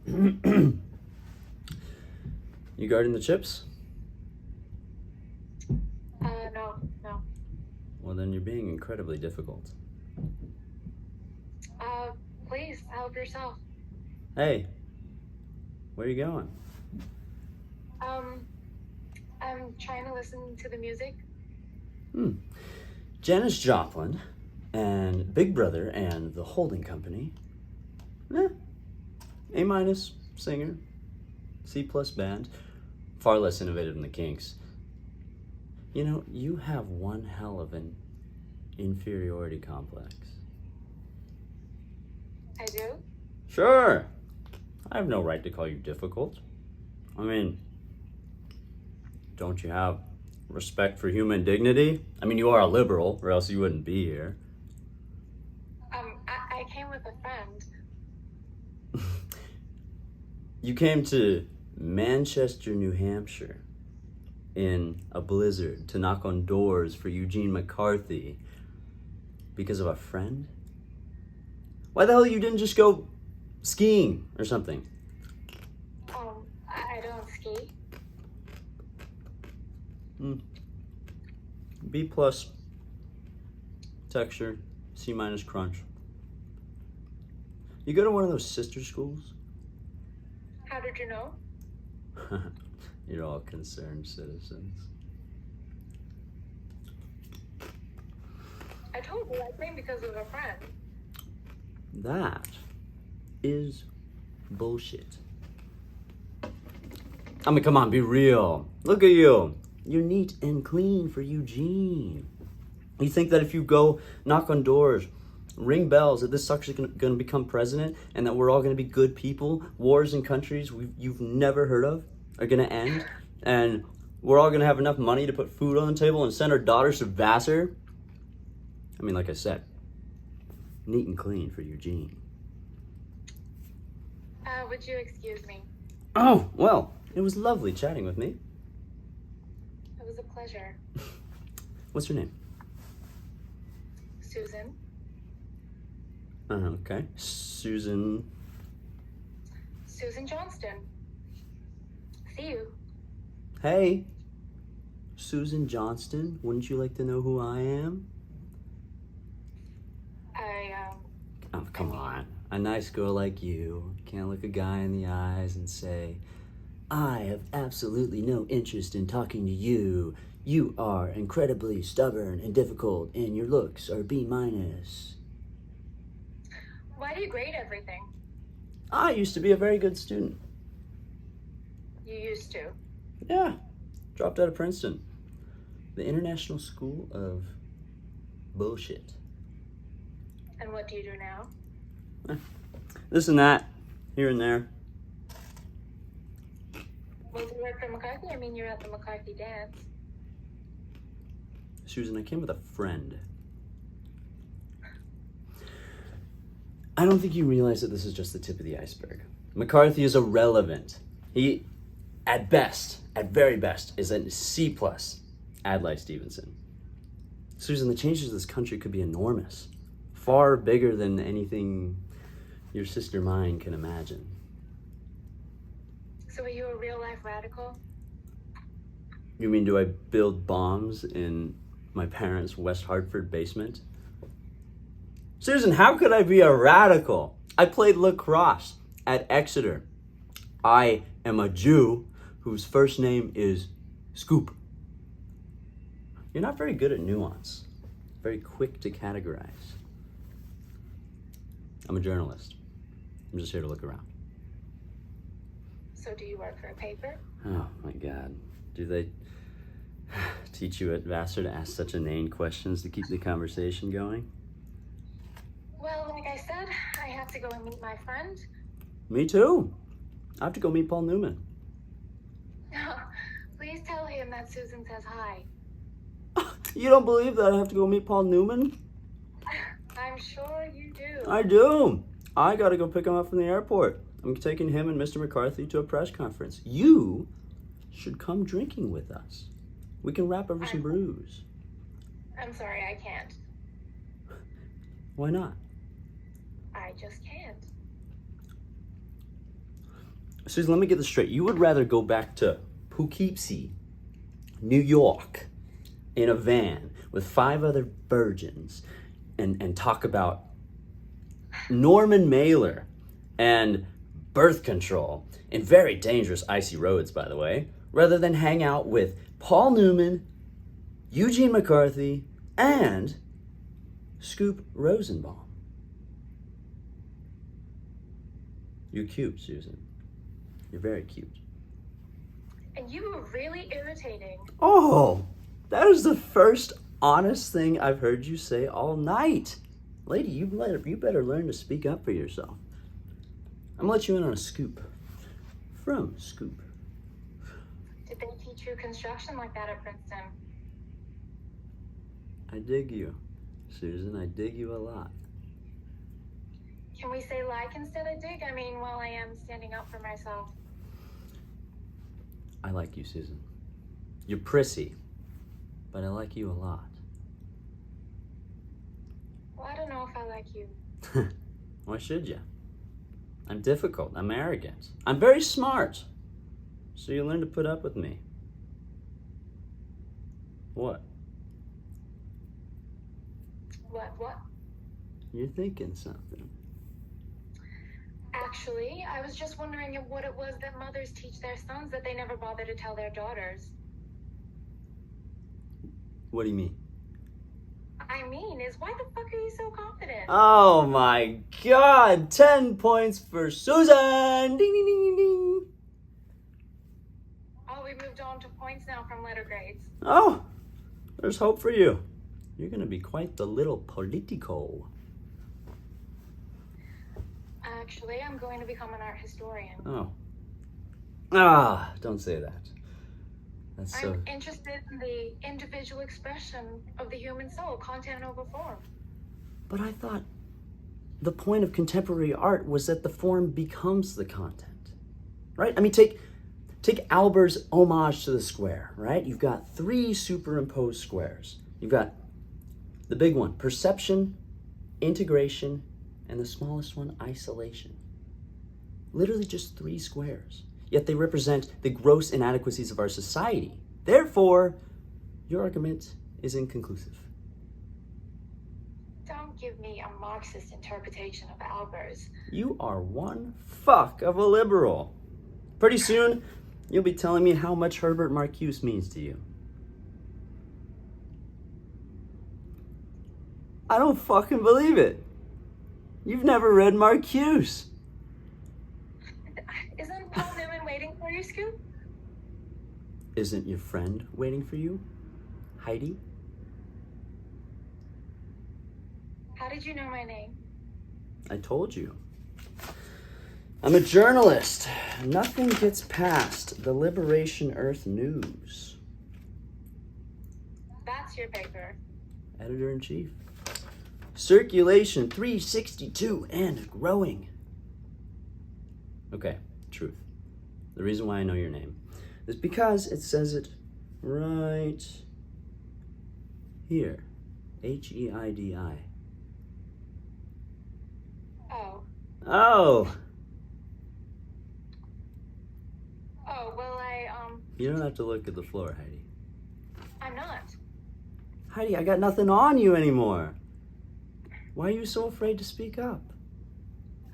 You guarding the chips? No, no. Well, then you're being incredibly difficult. Please, help yourself. Hey, where are you going? I'm trying to listen to the music. Janis Joplin and Big Brother and the Holding Company. A minus singer, C plus band, far less innovative than the Kinks. You know, you have one hell of an inferiority complex. I do? Sure, I have no right to call you difficult. I mean, don't you have respect for human dignity? I mean, you are a liberal, or else you wouldn't be here. I came with a friend. You came to Manchester, New Hampshire in a blizzard to knock on doors for Eugene McCarthy because of a friend? Why the hell you didn't just go skiing or something? I don't ski. B plus texture, C minus crunch. You go to one of those sister schools? How did you know? You're all concerned citizens. I told you I came because of a friend. That is bullshit. I mean, come on, be real. Look at you. You're neat and clean for Eugene. You think that if you go knock on doors, ring bells, that this sucker's going to become president and that we're all going to be good people, wars in countries you've never heard of are going to end, and we're all going to have enough money to put food on the table and send our daughters to Vassar? I mean, like I said, neat and clean for Eugene. Would you excuse me? Oh, well, it was lovely chatting with me. It was a pleasure. What's your name? Susan. Okay. Susan. Susan Johnston. See you. Hey. Susan Johnston, wouldn't you like to know who I am? Oh, come on. A nice girl like you can't look a guy in the eyes and say, I have absolutely no interest in talking to you. You are incredibly stubborn and difficult, and your looks are B minus. Why do you grade everything? I used to be a very good student. You used to. Yeah. Dropped out of Princeton. The International School of Bullshit. And what do you do now? This and that, here and there. Well, do you work for McCarthy? I mean, you're at the McCarthy dance. Susan, I came with a friend. I don't think you realize that this is just the tip of the iceberg. McCarthy is irrelevant. He, at best, at very best, is a C plus. Adlai Stevenson. Susan, the changes to this country could be enormous. Far bigger than anything your sister mine can imagine. So are you a real life radical? You mean, do I build bombs in my parents' West Hartford basement? Susan, how could I be a radical? I played lacrosse at Exeter. I am a Jew whose first name is Scoop. You're not very good at nuance, very quick to categorize. I'm a journalist. I'm just here to look around. So do you work for a paper? Oh my God. Do they teach you at Vassar to ask such inane questions to keep the conversation going? Well, like I said, I have to go and meet my friend. Me too. I have to go meet Paul Newman. Please tell him that Susan says hi. You don't believe that I have to go meet Paul Newman? I'm sure you do. I do. I gotta go pick him up from the airport. I'm taking him and Mr. McCarthy to a press conference. You should come drinking with us. We can rap over some brews. I'm sorry, I can't. Why not? I just can't. Susan, let me get this straight. You would rather go back to Poughkeepsie, New York, in a van with 5 other virgins and talk about Norman Mailer and birth control in very dangerous icy roads, by the way, rather than hang out with Paul Newman, Eugene McCarthy, and Scoop Rosenbaum. You're cute, Susan. You're very cute. And you were really irritating. Oh, that is the first honest thing I've heard you say all night. Lady, you better learn to speak up for yourself. I'm gonna let you in on a scoop. From Scoop. Did they teach you construction like that at Princeton? I dig you, Susan. I dig you a lot. Can we say like instead of dig? I mean, while I am standing up for myself. I like you, Susan. You're prissy, but I like you a lot. Well, I don't know if I like you. Why should you? I'm difficult. I'm arrogant. I'm very smart. So you learn to put up with me. What? What? You're thinking something. Actually, I was just wondering what it was that mothers teach their sons that they never bother to tell their daughters. What do you mean? I mean, is why the fuck are you so confident? Oh my God! 10 points for Susan! Ding, ding, ding, ding. Oh, we moved on to points now from letter grades. Oh, there's hope for you. You're gonna be quite the little politico. Actually, I'm going to become an art historian. Oh. Don't say that. That's so... I'm interested in the individual expression of the human soul, content over form. But I thought the point of contemporary art was that the form becomes the content, right? I mean, take Albert's homage to the square, right? You've got 3 superimposed squares. You've got the big one, perception, integration, and the smallest one, isolation. Literally just 3 squares. Yet they represent the gross inadequacies of our society. Therefore, your argument is inconclusive. Don't give me a Marxist interpretation of Albers. You are one fuck of a liberal. Pretty soon, you'll be telling me how much Herbert Marcuse means to you. I don't fucking believe it. You've never read Marcuse. Isn't Paul Newman waiting for you, Scoop? Isn't your friend waiting for you, Heidi? How did you know my name? I told you. I'm a journalist. Nothing gets past the Liberation Earth News. That's your paper. Editor-in-chief. Circulation 362 and growing. Okay, truth. The reason why I know your name is because it says it right here. Heidi. Oh. Oh! Oh, well, You don't have to look at the floor, Heidi. I'm not. Heidi, I got nothing on you anymore. Why are you so afraid to speak up?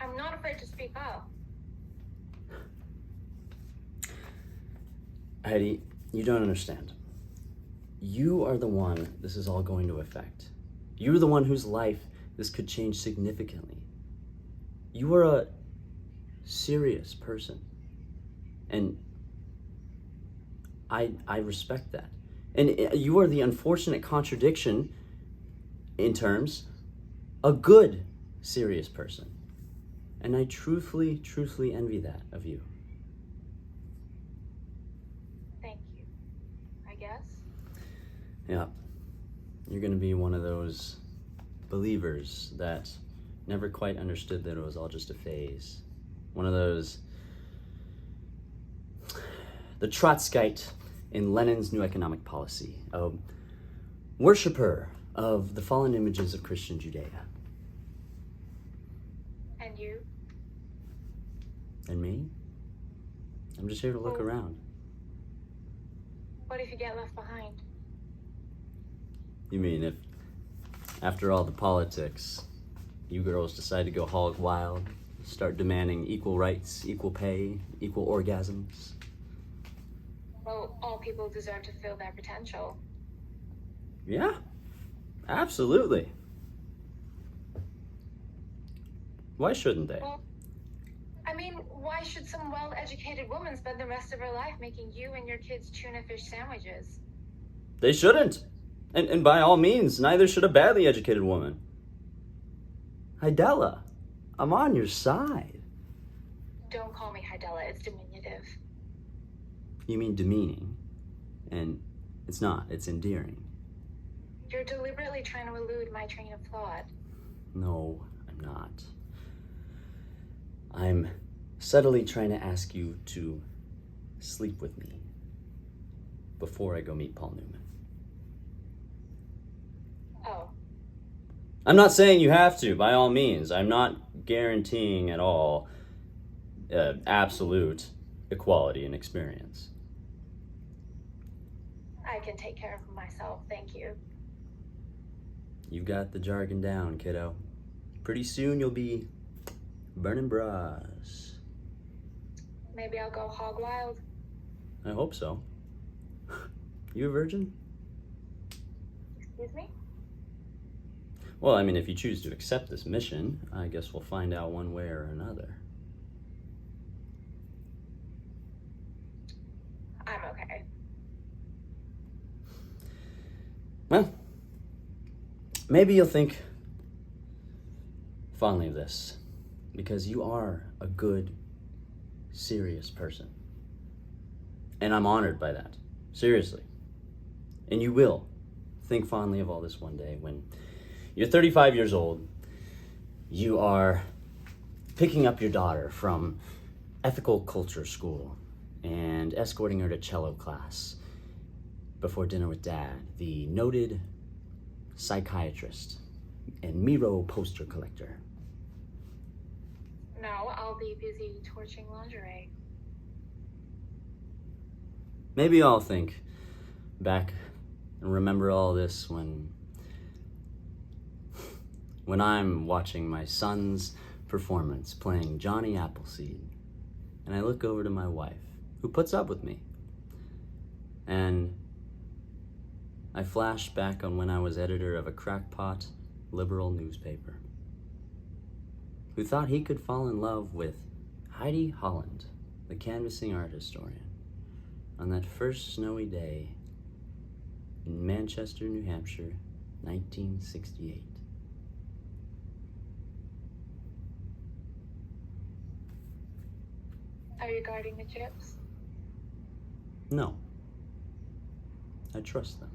I'm not afraid to speak up. Heidi, you don't understand. You are the one this is all going to affect. You're the one whose life this could change significantly. You are a serious person. And I respect that. And you are the unfortunate contradiction in terms, a good, serious person. And I truthfully envy that of you. Thank you. I guess. Yeah. You're going to be one of those believers that never quite understood that it was all just a phase. One of those, the Trotskyite in Lenin's New Economic Policy, a worshiper of the fallen images of Christian Judea. And you? And me? I'm just here to look Oh. around. What if you get left behind? You mean if, after all the politics, you girls decide to go hog wild, start demanding equal rights, equal pay, equal orgasms? Well, all people deserve to feel their potential. Yeah, absolutely. Why shouldn't they? Well, I mean, why should some well-educated woman spend the rest of her life making you and your kids tuna fish sandwiches? They shouldn't. And by all means, neither should a badly educated woman. Hidella, I'm on your side. Don't call me Hidella, it's diminutive. You mean demeaning. And it's not, it's endearing. You're deliberately trying to elude my train of thought. No, I'm not. I'm subtly trying to ask you to sleep with me before I go meet Paul Newman. Oh, I'm not saying you have to, by all means. I'm not guaranteeing at all absolute equality in experience. I can take care of myself, thank you. You've got the jargon down, kiddo. Pretty soon you'll be burning bras. Maybe I'll go hog wild. I hope so. You a virgin? Excuse me? Well, I mean, if you choose to accept this mission, I guess we'll find out one way or another. I'm okay. Well, maybe you'll think fondly of this, because you are a good, serious person. And I'm honored by that. Seriously. And you will think fondly of all this one day when you're 35 years old, you are picking up your daughter from ethical culture school and escorting her to cello class before dinner with Dad, the noted psychiatrist and Miro poster collector. No, I'll be busy torching lingerie. Maybe I'll think back and remember all this when I'm watching my son's performance playing Johnny Appleseed, and I look over to my wife, who puts up with me, and I flash back on when I was editor of a crackpot liberal newspaper, who thought he could fall in love with Heidi Holland, the canvassing art historian, on that first snowy day in Manchester, New Hampshire, 1968. Are you guarding the chips? No. I trust them.